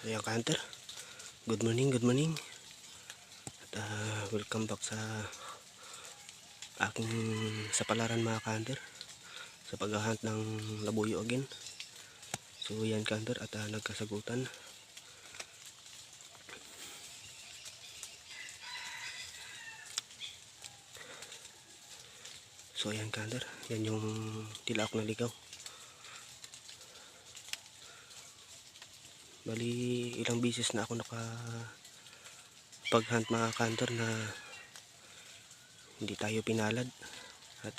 So yan ka-hunter, good morning, good morning. At welcome back sa aking sapalaran mga ka-hunter, sa paghahunt ng labuyo again. So yan ka-hunter, at nagkasagutan. So yan ka-hunter, yan yung tilaok na ligaw. Bali ilang bisis na ako paghunt mga ka-hunter na hindi tayo pinalad, at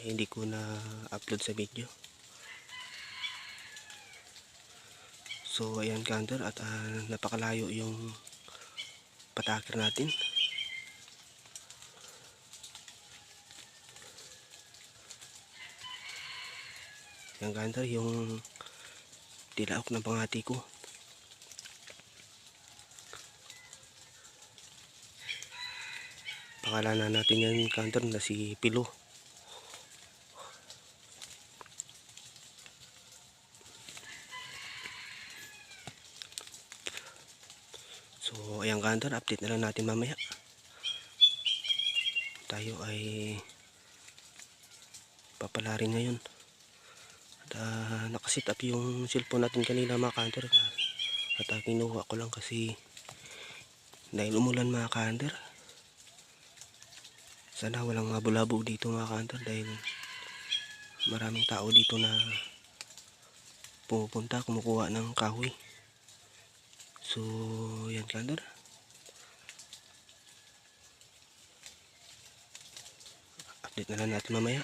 hindi ko na upload sa video. So ayan ka-hunter, at napakalayo yung patakir natin. Yan ka-hunter, yung tilaok ng pangati ko. Pangalanan natin yan ka-hunter na si Pilo. So ayan ka-hunter, update na lang natin mamaya. Tayo ay papalarin ngayon. At nakasit up yung cellphone natin kanina mga ka-hunter. At kinuha ko lang kasi dahil umulan mga ka-hunter. Sana walang mabulabog dito mga ka-hunter, dahil maraming tao dito na pumupunta kumukuha ng kahoy. So yan ka-hunter, update na lang natin mamaya.